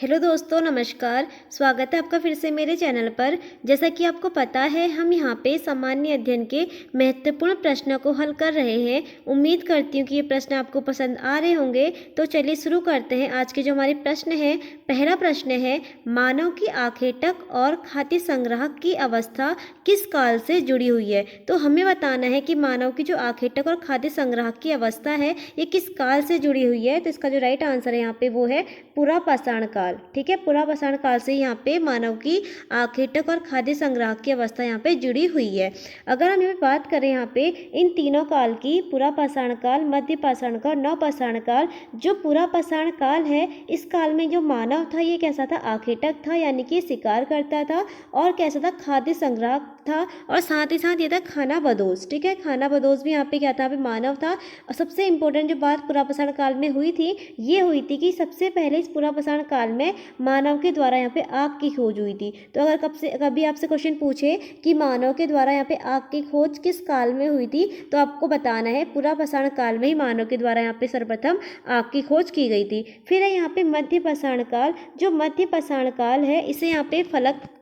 Hello दोस्तों, नमस्कार। स्वागत है आपका फिर से मेरे चैनल पर। जैसा कि आपको पता है, हम यहाँ पे सामान्य अध्ययन के महत्वपूर्ण प्रश्नों को हल कर रहे हैं। उम्मीद करती हूँ कि ये प्रश्न आपको पसंद आ रहे होंगे। तो चलिए शुरू करते हैं। आज के जो हमारे प्रश्न हैं, पहला प्रश्न है, मानव की आखेटक और खाद्य संग्रह की अवस्था किस काल से जुड़ी हुई है। तो हमें बताना है कि मानव की जो आखेटक और खाद्य संग्रह की अवस्था है, ये किस काल से जुड़ी हुई है। तो इसका जो राइट आंसर है यहाँ पे वो है पुरापाषाण काल। ठीक है, पुरापाषाण काल से यहाँ पे मानव की आखेटक और खाद्य संग्रह की अवस्था यहाँ पे जुड़ी हुई है। अगर हम यहाँ बात करें यहाँ पे इन तीनों काल की, पुरापाषाण काल, मध्यपाषाण काल, नवपाषाण काल, जो पुरापाषाण काल है, इस काल में जो मानव था ये कैसा था, आखेटक था, यानी कि शिकार करता था। और कैसा था, खाद्य संग्रह था। और साथ ही साथ ये था खाना बदोश। ठीक है, खाना बदोश भी यहाँ पे क्या था, यहाँ पे मानव था। और सबसे इंपॉर्टेंट जो बात पुरापाषाण काल में हुई थी, ये हुई थी कि सबसे पहले इस पुरापाषाण काल में मानव के द्वारा यहाँ पे आग की खोज हुई थी। तो अगर कभी आपसे क्वेश्चन पूछे कि मानव के द्वारा यहाँ पे आग की खोज किस काल में हुई थी, तो आपको बताना है पुरापाषाण काल में ही मानव के द्वारा यहाँ पे सर्वप्रथम आग की खोज की गई थी। फिर है यहाँ पे मध्यपाषाण काल। जो मध्यपाषाण काल है, इसे यहाँ पे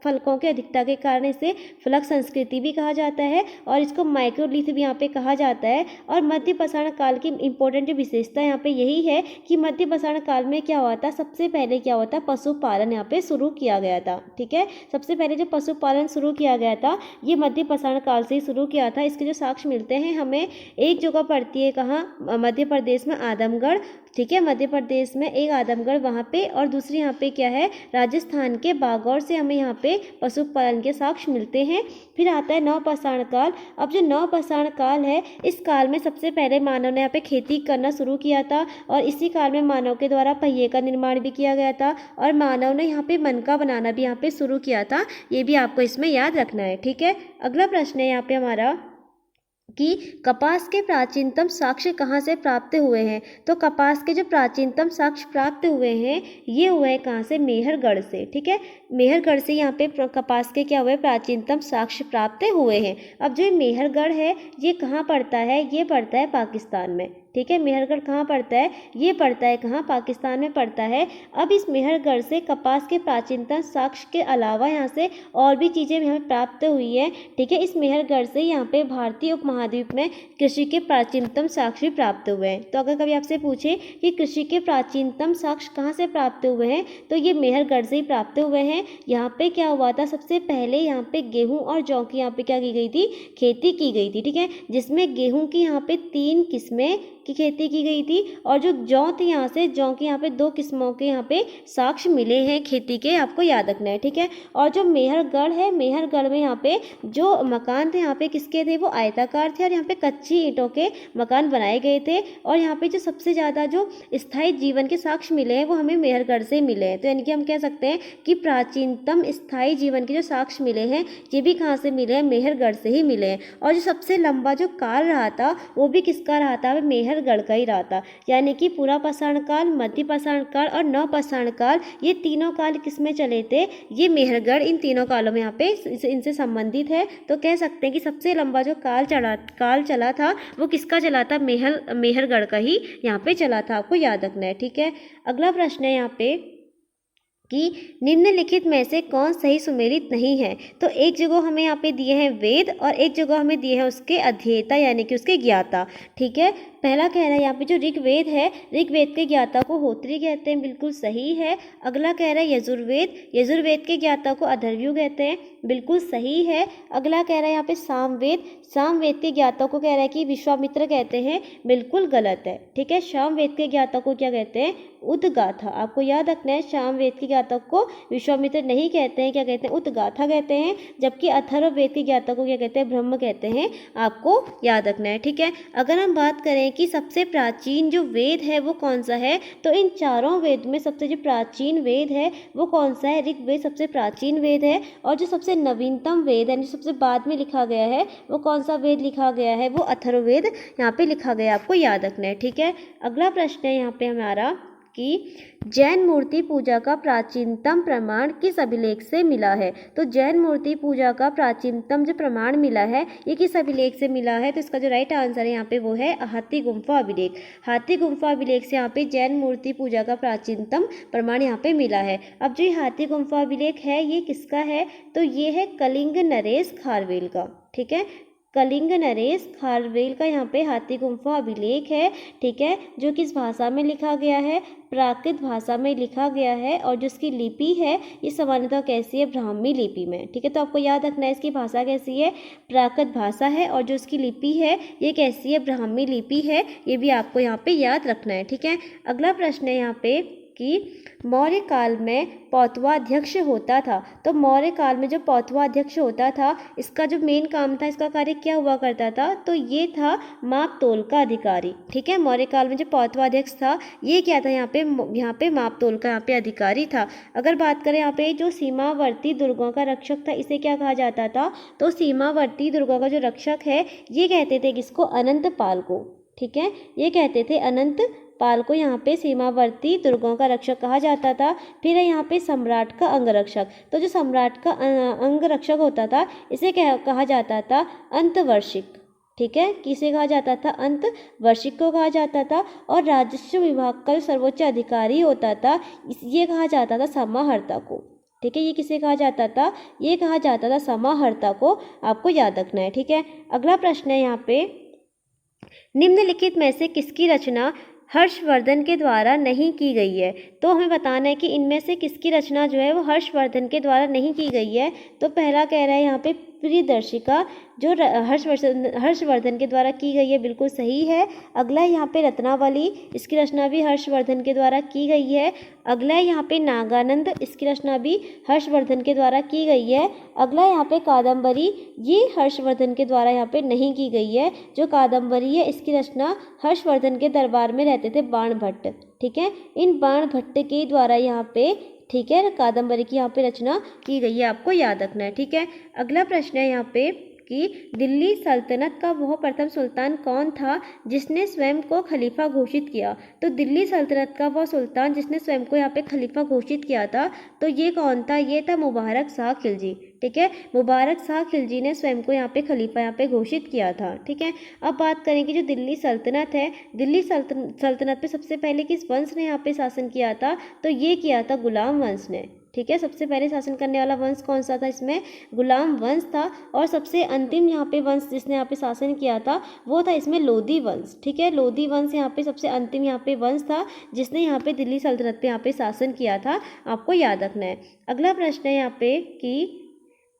फलकों की अधिकता के कारण इसे फलक संस्कृति भी कहा जाता है और इसको माइक्रोलिथ भी यहाँ पे कहा जाता है। और मध्यपाषाण काल की इंपॉर्टेंट जो विशेषता यहाँ पे यही है कि मध्यपाषाण काल में क्या हुआ था, सबसे पहले क्या हुआ था, पशुपालन यहाँ पे शुरू किया गया था। ठीक है, सबसे पहले जो पशुपालन शुरू किया गया था, ये मध्यपाषाण काल से ही शुरू किया था। इसके जो साक्ष्य मिलते हैं हमें, एक जगह पड़ती है कहाँ, मध्य प्रदेश में आदमगढ़। ठीक है, मध्य प्रदेश में एक आदमगढ़ वहाँ पे, और दूसरी यहाँ पे क्या है, राजस्थान के बागौर से हमें यहाँ पे पशुपालन के साक्ष्य मिलते हैं। फिर आता है नवपाषाण काल। अब जो नवपाषाण काल है, इस काल में सबसे पहले मानव ने यहाँ पे खेती करना शुरू किया था। और इसी काल में मानव के द्वारा पहिए का निर्माण भी किया गया था। और मानव ने यहाँ पे मनका बनाना भी यहाँ पे शुरू किया था। ये भी आपको इसमें याद रखना है। ठीक है, अगला प्रश्न है यहाँ पे हमारा कि कपास के प्राचीनतम साक्ष्य कहाँ से प्राप्त हुए हैं। तो कपास के जो प्राचीनतम साक्ष्य प्राप्त हुए हैं, ये हुए हैं कहाँ से, मेहरगढ़ से। ठीक है, मेहरगढ़ से यहाँ पे कपास के क्या हुए, प्राचीनतम साक्ष्य प्राप्त हुए हैं। अब जो मेहरगढ़ है, ये कहाँ पड़ता है, ये पड़ता है पाकिस्तान में। ठीक है, मेहरगढ़ कहाँ पड़ता है, ये पड़ता है कहाँ, पाकिस्तान में पड़ता है। अब इस मेहरगढ़ से कपास के प्राचीनतम साक्ष्य के अलावा यहाँ से और भी चीज़ें हमें प्राप्त हुई है। ठीक है, इस मेहरगढ़ से यहाँ पे भारतीय उपमहाद्वीप में कृषि के प्राचीनतम साक्ष्य प्राप्त हुए हैं। तो अगर कभी आपसे पूछे कि कृषि के प्राचीनतम साक्ष्य कहाँ से प्राप्त हुए हैं, तो ये मेहरगढ़ से ही प्राप्त हुए हैं। यहाँ पे क्या हुआ था, सबसे पहले यहाँ पे गेहूँ और जौ की यहाँ पे क्या की गई थी, खेती की गई थी। ठीक है, जिसमें गेहूँ की यहाँ पे 3 किस्में की खेती की गई थी। और जो जौ थी, यहाँ से जौ की यहाँ पे 2 किस्मों के यहाँ पे साक्ष्य मिले हैं खेती के, आपको याद रखना है। ठीक है, और जो मेहरगढ़ है, मेहरगढ़ में यहाँ पे जो मकान थे, यहाँ पे किसके थे, वो आयताकार थे। और यहाँ पे कच्ची ईंटों के मकान बनाए गए थे। और यहाँ पे जो सबसे ज़्यादा जो स्थायी जीवन के साक्ष्य मिले हैं, वो हमें मेहरगढ़ से मिले हैं। तो यानी कि हम कह सकते हैं कि प्राचीनतम स्थायी जीवन के जो साक्ष्य मिले हैं, ये भी कहाँ से मिले हैं, मेहरगढ़ से ही मिले हैं। और जो सबसे लंबा जो काल रहा था, वो भी किसका रहा था, मेहरगढ़ का ही रहा था। यानी कि पुरापाषाण काल, मध्यपाषाण काल और नवपाषाण काल, ये तीनों काल किसमें चले थे, ये मेहरगढ़ इन तीनों कालों में यहाँ पे इनसे संबंधित है। तो कह सकते हैं कि सबसे लंबा जो काल चला था, वो किसका चला था, मेहरगढ़ का ही यहाँ पे चला था। आपको याद रखना है। ठीक है, अगला प्रश्न है यहाँ पे कि निम्नलिखित में से कौन सही सुमेलित नहीं है। तो एक जगह हमें यहाँ पे दिए हैं वेद, और एक जगह हमें दिए हैं उसके अध्येता यानी कि उसके ज्ञाता। ठीक है, पहला कह रहा है यहाँ पे जो ऋग्वेद है, ऋग्वेद के ज्ञाता को होत्री कहते हैं, बिल्कुल सही है। अगला कह रहा है यजुर्वेद, यजुर्वेद के ज्ञाता को अथर्वणा कहते हैं, बिल्कुल सही है। अगला कह रहा है यहाँ पे सामवेद, सामवेद के ज्ञाता को कह रहा है कि विश्वामित्र कहते हैं, बिल्कुल गलत है। ठीक है, सामवेद के ज्ञाता को क्या कहते हैं, उद्गाथा। आपको याद रखना है, सामवेद के ज्ञाता को विश्वामित्र नहीं कहते हैं, क्या कहते हैं, उद्गाथा कहते हैं। जबकि अथर्ववेद के ज्ञाता को क्या कहते हैं, ब्रह्म कहते हैं। आपको याद रखना है। ठीक है, अगर हम बात करें कि सबसे प्राचीन जो वेद है वो कौन सा है, तो इन चारों वेद में सबसे जो प्राचीन वेद है वो कौन सा है, ऋग्वेद सबसे प्राचीन वेद है। और जो सबसे नवीनतम वेद है, जो सबसे बाद में लिखा गया है, वो कौन सा वेद लिखा गया है, वो अथर्ववेद यहाँ पे लिखा गया है। आपको याद रखना है। ठीक है, अगला प्रश्न है यहाँ पे हमारा कि जैन मूर्ति पूजा का प्राचीनतम प्रमाण किस अभिलेख से मिला है। तो जैन मूर्ति पूजा का प्राचीनतम जो प्रमाण मिला है ये किस अभिलेख से मिला है। तो इसका जो राइट आंसर है यहाँ पे वो है हाथी गुम्फा अभिलेख। हाथी गुम्फा अभिलेख से यहाँ पे जैन मूर्ति पूजा का प्राचीनतम प्रमाण यहाँ पे मिला है। अब जो ये हाथी गुम्फा अभिलेख है ये किसका है, तो ये है कलिंग नरेश खारवेल का। ठीक है, कलिंग नरेश खारवेल का यहाँ पे हाथी गुम्फा अभिलेख है। ठीक है, जो किस भाषा में लिखा गया है, प्राकृत भाषा में लिखा गया है। और जो इसकी लिपि है ये सामान्यतः कैसी है, ब्राह्मी लिपि में। ठीक है, तो आपको याद रखना है इसकी भाषा कैसी है, प्राकृत भाषा है। और जो इसकी लिपि है ये कैसी है, ब्राह्मी लिपि है। ये भी आपको यहाँ पे याद रखना है। ठीक है, अगला प्रश्न है यहाँ पे कि मौर्य काल में पौतवाध्यक्ष होता था। तो मौर्य काल में जो पौतवाध्यक्ष होता था इसका जो मेन काम था, इसका कार्य क्या हुआ करता था, तो ये था माप तोल का अधिकारी। ठीक है, मौर्य काल में जो पौतवाध्यक्ष था ये क्या था, यहाँ पे माप तोल का यहाँ पे अधिकारी था। अगर बात करें यहाँ पे जो सीमावर्ती दुर्गों का रक्षक था इसे क्या कहा जाता था, तो सीमावर्ती दुर्गों का जो रक्षक है ये कहते थे किसको, अनंत पाल को। ठीक है, ये कहते थे अनंत पाल को यहाँ पे सीमावर्ती दुर्गों का रक्षक कहा जाता था। फिर है यहाँ पे सम्राट का अंगरक्षक। तो जो सम्राट का अंगरक्षक होता था इसे कहा जाता था अंतवर्षिक। ठीक है, किसे कहा जाता था, अंतवर्षिक को कहा जाता था। और राजस्व विभाग का जो सर्वोच्च अधिकारी होता था ये कहा जाता था समाहर्ता को। ठीक है, ये किसे कहा जाता था, ये कहा जाता था समाहर्ता को। आपको याद रखना है। ठीक है, अगला प्रश्न है यहाँ पे, निम्नलिखित में से किसकी रचना हर्षवर्धन के द्वारा नहीं की गई है। तो हमें बताना है कि इनमें से किसकी रचना जो है वो हर्षवर्धन के द्वारा नहीं की गई है। तो पहला कह रहा है यहाँ पे प्रियदर्शिका जो हर्षवर्धन के द्वारा की गई है, बिल्कुल सही है। अगला है यहाँ पे रत्नावली, इसकी रचना भी हर्षवर्धन के द्वारा की गई है। अगला है यहाँ पे नागानंद, इसकी रचना भी हर्षवर्धन के द्वारा की गई है। अगला यहाँ पे कादम्बरी, ये हर्षवर्धन के द्वारा यहाँ पे नहीं की गई है। जो कादम्बरी है इसकी रचना हर्षवर्धन के दरबार में रहते थे बाणभट्ट। ठीक है, इन बाणभट्ट के द्वारा यहाँ पे, ठीक है, कादम्बरी की यहाँ पे रचना की गई है, आपको याद रखना है। ठीक है, अगला प्रश्न है यहाँ पे कि दिल्ली सल्तनत का वह प्रथम सुल्तान कौन था जिसने स्वयं को खलीफा घोषित किया। तो दिल्ली सल्तनत का वह सुल्तान जिसने स्वयं को यहाँ पे खलीफा घोषित किया था, तो ये कौन था, ये था मुबारक शाह खिलजी। ठीक है, मुबारक शाह खिलजी ने स्वयं को यहाँ पे खलीफा यहाँ पे घोषित किया था। ठीक है, अब बात करें कि जो दिल्ली सल्तनत है, दिल्ली सल्तनत पे सबसे पहले किस वंश ने यहाँ पे शासन किया था, तो ये किया था गुलाम वंश ने। ठीक है, सबसे पहले शासन करने वाला वंश कौन सा था, इसमें गुलाम वंश था। और सबसे अंतिम यहाँ पे वंश जिसने यहाँ पे शासन किया था वो था इसमें लोधी वंश। ठीक है, लोधी वंश यहाँ पे सबसे अंतिम यहाँ पे वंश था जिसने यहाँ पे दिल्ली सल्तनत पे यहाँ पे शासन किया था, आपको याद रखना है। अगला प्रश्न है यहाँ पे कि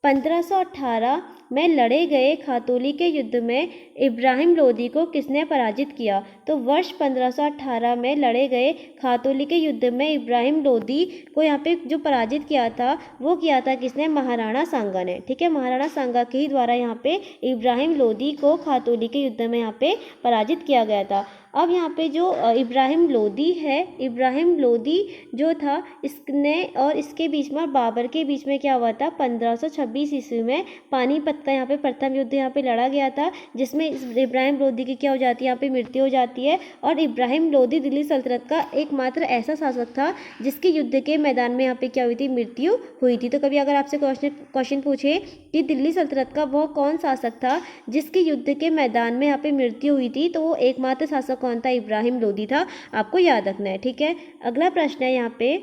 1518 में लड़े गए खातौली के युद्ध में इब्राहिम लोदी को किसने पराजित किया। तो वर्ष 1518 में लड़े गए खातौली के युद्ध में इब्राहिम लोदी को यहाँ पे जो पराजित किया था वो किया था किसने, महाराणा सांगा ने। ठीक है, महाराणा सांगा के ही द्वारा यहाँ पे इब्राहिम लोदी को खातौली के युद्ध में यहाँ पे पराजित किया गया था। अब यहाँ पे जो इब्राहिम लोदी है, इब्राहिम लोदी जो था इसने और इसके बीच में बाबर के बीच में क्या हुआ था, 1526 ईस्वी में पानीपत का यहाँ पे प्रथम युद्ध यहाँ पे लड़ा गया था, जिसमें इब्राहिम लोदी की क्या हो जाती है, यहाँ पे मृत्यु हो जाती है। और इब्राहिम लोदी दिल्ली सल्तनत का एकमात्र ऐसा शासक था जिसके युद्ध के मैदान में यहाँ पे क्या हुई थी, मृत्यु हुई थी। तो कभी अगर आपसे क्वेश्चन पूछे कि दिल्ली सल्तनत का वह कौन शासक था जिसके युद्ध के मैदान में यहाँ पे मृत्यु हुई थी, तो वो एकमात्र शासक कौन था, इब्राहिम लोदी था, आपको याद रखना है। ठीक है, अगला प्रश्न है यहाँ पे,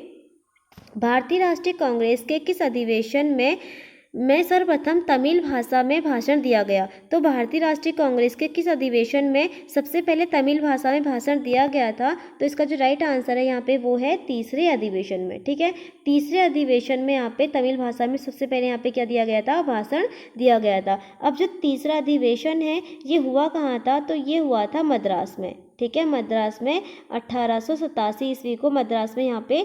भारतीय राष्ट्रीय कांग्रेस के किस अधिवेशन में सर्वप्रथम तमिल भाषा में भाषण दिया गया। तो भारतीय राष्ट्रीय कांग्रेस के किस अधिवेशन में सबसे पहले तमिल भाषा में भाषण दिया गया था। तो इसका जो राइट आंसर है यहाँ पे वो है तीसरे अधिवेशन में। ठीक है, तीसरे अधिवेशन में यहाँ पे तमिल भाषा में सबसे पहले यहाँ पे क्या दिया गया था, भाषण दिया गया था। अब जो तीसरा अधिवेशन है ये हुआ कहाँ था, तो ये हुआ था मद्रास में। ठीक है, मद्रास में 1887 ईस्वी को मद्रास में यहाँ पे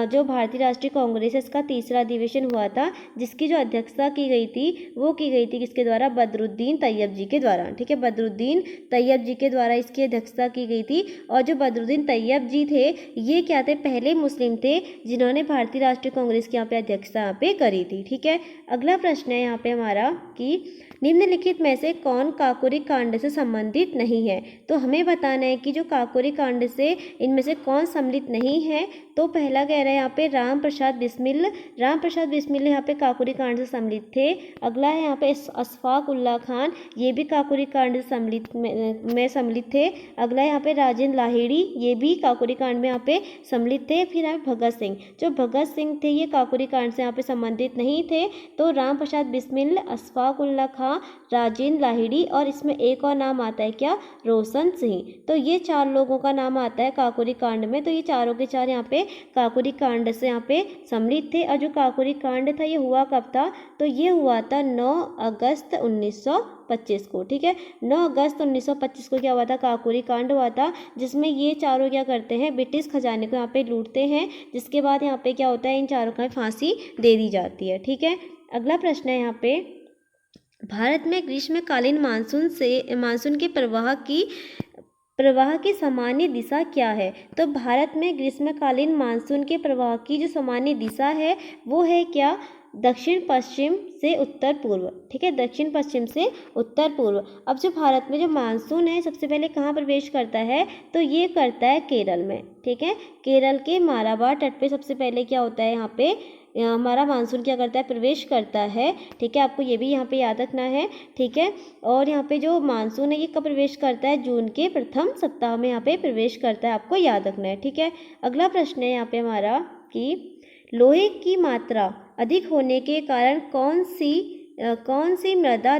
जो भारतीय राष्ट्रीय कांग्रेस है इसका तीसरा अधिवेशन हुआ था, जिसकी जो अध्यक्षता की गई थी वो की गई थी किसके द्वारा, बदरुद्दीन तैयब जी के द्वारा। ठीक है, बदरुद्दीन तैयब जी के द्वारा इसकी अध्यक्षता की गई थी। और जो बदरुद्दीन तैयब जी थे ये क्या थे, पहले मुस्लिम थे जिन्होंने भारतीय राष्ट्रीय कांग्रेस की यहाँ पे अध्यक्षता यहाँ पे करी थी। ठीक है, अगला प्रश्न है यहाँ पे हमारा कि निम्नलिखित में से कौन काकोरी कांड से संबंधित नहीं है। तो हमें बताना है हैं कि जो काकोरी कांड से इनमें से कौन सम्मिलित नहीं है। तो पहला कह रहा है यहाँ पे राम प्रसाद बिस्मिल यहाँ पे काकोरी कांड से सम्मिलित थे। अगला है यहाँ पे अशफाक उल्ला खान, ये भी काकोरी कांड से सम्मिलित थे। अगला है यहाँ पे राजेंद्र लाहिड़ी, ये भी काकोरी कांड में यहाँ पे सम्मिलित थे। फिर यहाँ पे भगत सिंह, जो भगत सिंह थे ये काकोरी कांड से यहाँ पे संबंधित नहीं थे। तो राम प्रसाद बिस्मिल, अशफाक उल्ला खां, राजेंद्र लाहिड़ी और इसमें एक और नाम आता है क्या, रोशन सिंह। तो ये 4 लोगों का नाम आता है काकोरी कांड में। तो ये चारों के चार यहाँ पे काकोरी कांड से यहाँ पे सम्मिलित थे। और जो काकोरी कांड था ये हुआ कब था, तो ये हुआ था 9 अगस्त 1925 को। ठीक है, 9 अगस्त 1925 को क्या हुआ था, काकोरी कांड हुआ था, जिसमें ये चारों क्या करते हैं, ब्रिटिश खजाने को यहाँ पे लूटते हैं। जिसके बाद यहाँ पे क्या होता है, इन चारों को फांसी दे दी जाती है। ठीक है, अगला प्रश्न है यहाँ पे, भारत में ग्रीष्मकालीन मानसून के प्रवाह की सामान्य दिशा क्या है। तो भारत में ग्रीष्मकालीन मानसून के प्रवाह की जो सामान्य दिशा है वो है क्या, दक्षिण पश्चिम से उत्तर पूर्व। ठीक है, दक्षिण पश्चिम से उत्तर पूर्व। अब जो भारत में जो मानसून है सबसे पहले कहाँ प्रवेश करता है, तो ये करता है केरल में। ठीक है, केरल के मालाबार तट पे सबसे पहले क्या होता है, यहाँ पे हमारा मानसून क्या करता है, प्रवेश करता है। ठीक है, आपको ये भी यहाँ पे याद रखना है। ठीक है, और यहाँ पे जो मानसून है ये कब प्रवेश करता है, जून के प्रथम सप्ताह में यहाँ पे प्रवेश करता है, आपको याद रखना है। ठीक है, अगला प्रश्न है यहाँ पे हमारा कि लोहे की मात्रा अधिक होने के कारण कौन सी मृदा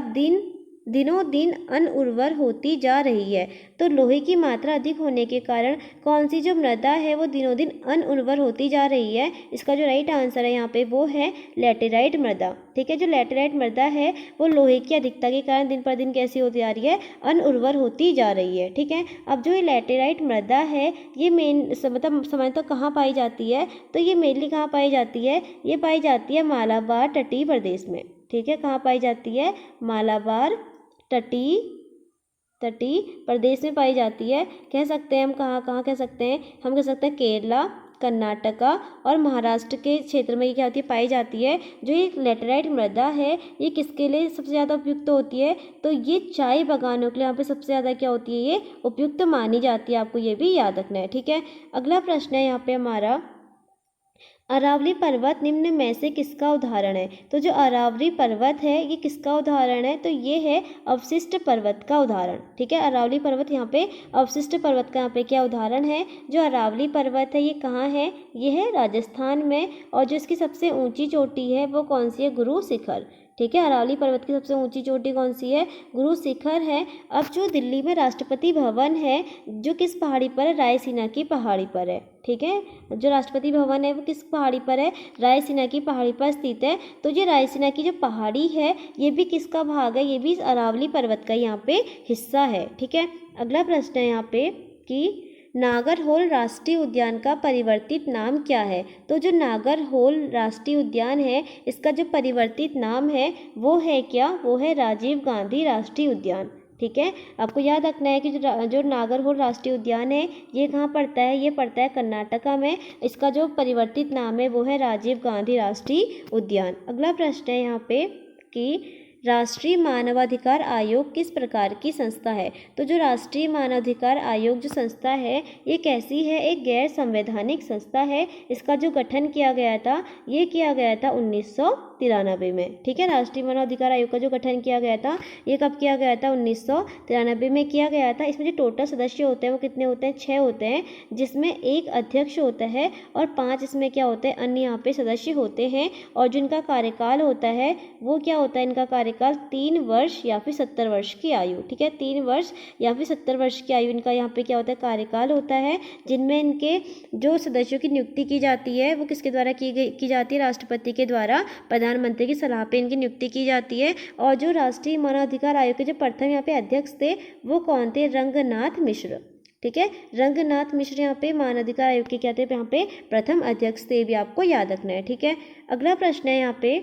दिनों दिन अनउर्वर होती जा रही है। तो लोहे की मात्रा अधिक होने के कारण कौन सी जो मृदा है वो दिनों दिन अनउर्वर होती जा रही है। इसका जो राइट आंसर है यहाँ पे वो है लैटेराइट मृदा। ठीक है, जो लैटेराइट मृदा है वो लोहे की अधिकता के कारण दिन पर दिन कैसी होती जा रही है, अनउर्वर होती जा रही है। ठीक है, अब जो ये लैटेराइट मृदा है ये मतलब सामान्यतः कहाँ पाई जाती है, तो ये मेनली कहाँ पाई जाती है, ये पाई जाती है मालाबार तटीय प्रदेश में। ठीक है, कहाँ पाई जाती है, मालाबार तटीय प्रदेश में पाई जाती है। कह सकते हैं हम कहाँ कह सकते हैं, हम कह सकते हैं केरला, कर्नाटका और महाराष्ट्र के क्षेत्र में ये क्या होती है, पाई जाती है। जो ये लैटेराइट मृदा है ये किसके लिए सबसे ज़्यादा उपयुक्त होती है, तो ये चाय बागानों के लिए यहाँ पे सबसे ज़्यादा क्या होती है, ये उपयुक्त मानी जाती है। आपको ये भी याद रखना है। ठीक है, अगला प्रश्न है यहाँ पे हमारा, अरावली पर्वत निम्न में से किसका उदाहरण है। तो जो अरावली पर्वत है ये किसका उदाहरण है, तो ये है अवशिष्ट पर्वत का उदाहरण। ठीक है, अरावली पर्वत यहाँ पे अवशिष्ट पर्वत का यहाँ पे क्या उदाहरण है। जो अरावली पर्वत है ये कहाँ है, ये है राजस्थान में। और जो इसकी सबसे ऊंची चोटी है वो कौन सी है, गुरु शिखर। ठीक है, अरावली पर्वत की सबसे ऊंची चोटी कौन सी है, गुरु शिखर है। अब जो दिल्ली में राष्ट्रपति भवन है जो किस पहाड़ी पर है, रायसीना की पहाड़ी पर है। ठीक है, जो राष्ट्रपति भवन है वो किस पहाड़ी पर है, रायसीना की पहाड़ी पर स्थित है। तो ये रायसीना की जो पहाड़ी है ये भी किसका भाग है, ये भी अरावली पर्वत का यहाँ पे हिस्सा है। ठीक है, अगला प्रश्न है यहाँ पे कि नागरहोल राष्ट्रीय उद्यान का परिवर्तित नाम क्या है। तो जो नागरहोल राष्ट्रीय उद्यान है इसका जो परिवर्तित नाम है वो है क्या, वो है राजीव गांधी राष्ट्रीय उद्यान। ठीक है, आपको याद रखना है कि जो नागरहोल राष्ट्रीय उद्यान है ये कहाँ पड़ता है, ये पड़ता है कर्नाटका में। इसका जो परिवर्तित नाम है वो है राजीव गांधी राष्ट्रीय उद्यान। अगला प्रश्न है यहाँ पे कि राष्ट्रीय मानवाधिकार आयोग किस प्रकार की संस्था है। तो जो राष्ट्रीय मानवाधिकार आयोग जो संस्था है ये कैसी है, एक गैर संवैधानिक संस्था है। इसका जो गठन किया गया था ये किया गया था 1993 में। ठीक है, राष्ट्रीय मानवाधिकार आयोग का जो गठन किया गया था ये कब किया गया था, 1993 में किया गया था। इसमें जो टोटल सदस्य होते हैं वो कितने होते हैं, 6 होते हैं, जिसमें एक अध्यक्ष होता है और 5 इसमें क्या होते हैं, अन्य यहाँ पे सदस्य होते हैं। और जिनका कार्यकाल होता है वो क्या होता है, इनका कार्यकाल 3 वर्ष या फिर 70 वर्ष की आयु। ठीक है, 3 वर्ष या फिर 70 वर्ष की आयु इनका यहाँ पे क्या होता है, कार्यकाल होता है। जिनमें इनके जो सदस्यों की नियुक्ति की जाती है वो किसके द्वारा की जाती है, राष्ट्रपति के द्वारा प्रधानमंत्री की सलाह पे इनकी नियुक्ति की जाती है। और जो राष्ट्रीय मानवाधिकार आयोग के जो प्रथम यहाँ पे अध्यक्ष थे वो कौन थे, रंगनाथ मिश्र। ठीक है, रंगनाथ मिश्र यहाँ पे मानवाधिकार आयोग के क्या थे, यहाँ पे प्रथम अध्यक्ष थे, भी आपको याद रखना है। ठीक है, अगला प्रश्न है यहाँ पे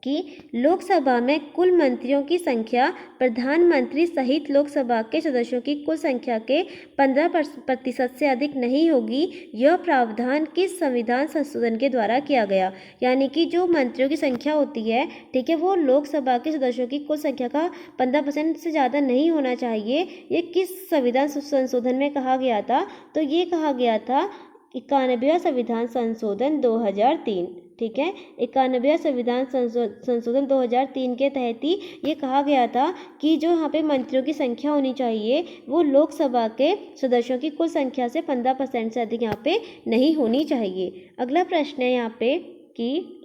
कि लोकसभा में कुल मंत्रियों की संख्या प्रधानमंत्री सहित लोकसभा के सदस्यों की कुल संख्या के 15% से अधिक नहीं होगी। यह प्रावधान किस संविधान संशोधन के द्वारा किया गया? यानी कि जो मंत्रियों की संख्या होती है, ठीक है, वो लोकसभा के सदस्यों की कुल संख्या का 15% से ज़्यादा नहीं होना चाहिए। ये किस संविधान संशोधन में कहा गया था? तो ये कहा गया था 91वां संविधान संशोधन 2003। ठीक है, 91वां संविधान संशोधन 2003 के तहत ही ये कहा गया था कि जो यहाँ पे मंत्रियों की संख्या होनी चाहिए वो लोकसभा के सदस्यों की कुल संख्या से 15% से अधिक यहाँ पे नहीं होनी चाहिए। अगला प्रश्न है यहाँ पे कि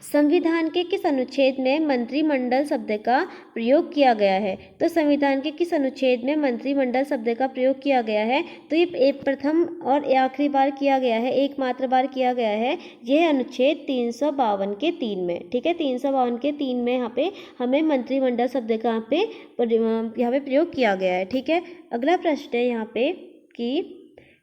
संविधान के किस अनुच्छेद में मंत्रिमंडल शब्द का प्रयोग किया गया है? तो संविधान के किस अनुच्छेद में मंत्रिमंडल शब्द का प्रयोग किया गया है? तो ये प्रथम और आखिरी बार किया गया है, एकमात्र बार किया गया है। यह अनुच्छेद 352 के 3 में। ठीक है, 352 के 3 में यहाँ पे हमें मंत्रिमंडल शब्द का यहाँ पे प्रयोग किया गया है। ठीक है, अगला प्रश्न है यहाँ पे कि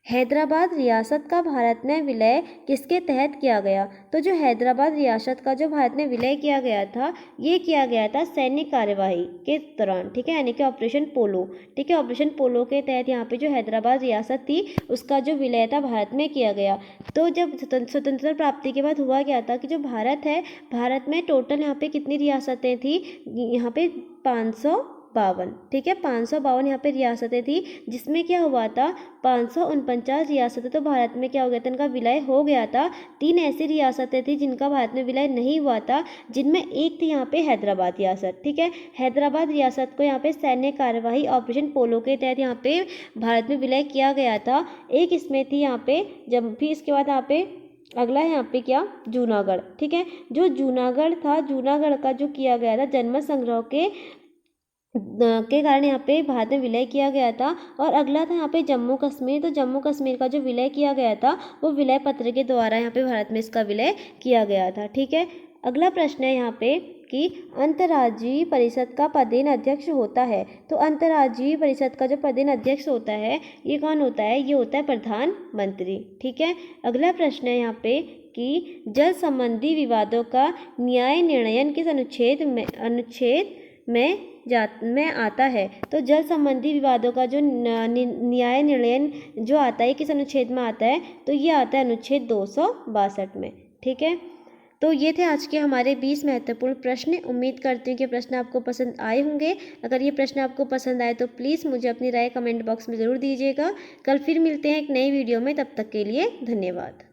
हैदराबाद रियासत का भारत में विलय किसके तहत किया गया? तो जो हैदराबाद रियासत का जो भारत में विलय किया गया था, ये किया गया था सैन्य कार्यवाही के दौरान। ठीक है, यानी कि ऑपरेशन पोलो। ठीक है, ऑपरेशन पोलो के तहत यहाँ पे जो हैदराबाद रियासत थी उसका जो विलय था भारत में किया गया। तो जब स्वतंत्रता प्राप्ति के बाद हुआ क्या था कि जो भारत है, भारत में टोटल यहाँ पे कितनी रियासतें थी? यहाँ पे 552। ठीक है, 552 यहाँ पे रियासतें थी, जिसमें क्या हुआ था 549 रियासतें तो भारत में क्या हो गया था, इनका विलय हो गया था। 3 ऐसी रियासतें थी जिनका भारत में विलय नहीं हुआ था, जिनमें एक थी यहाँ पे हैदराबाद रियासत। ठीक है, हैदराबाद रियासत को यहाँ पे सैन्य कार्यवाही ऑपरेशन पोलो के तहत यहाँ पे भारत में विलय किया गया था। एक इसमें थी यहाँ पे, जब भी इसके बाद यहाँ पे अगला है यहाँ पे क्या, जूनागढ़। ठीक है, जो जूनागढ़ था, जूनागढ़ का जो किया गया था जनमत संग्रह के कारण यहाँ पे भारत में विलय किया गया था। और अगला था यहाँ पे जम्मू कश्मीर। तो जम्मू कश्मीर का जो विलय किया गया था वो विलय पत्र के द्वारा यहाँ पे भारत में इसका विलय किया गया था। ठीक है, अगला प्रश्न है यहाँ पे कि अंतर्राज्यीय परिषद का पदेन अध्यक्ष होता है। तो अंतर्राज्यीय परिषद का जो पदेन अध्यक्ष होता है ये कौन होता है? ये होता है प्रधानमंत्री। ठीक है, अगला प्रश्न है यहाँ पे कि जल संबंधी विवादों का न्याय निर्णयन किस अनुच्छेद में आता है? तो जल संबंधी विवादों का जो न्याय निर्णयन जो आता है किस अनुच्छेद में आता है? तो ये आता है अनुच्छेद 262 में। ठीक है, तो ये थे आज के हमारे 20 महत्वपूर्ण प्रश्न। उम्मीद करती हूँ कि प्रश्न आपको पसंद आए होंगे। अगर ये प्रश्न आपको पसंद आए तो प्लीज़ मुझे अपनी राय कमेंट बॉक्स में ज़रूर दीजिएगा। कल फिर मिलते हैं एक नई वीडियो में, तब तक के लिए धन्यवाद।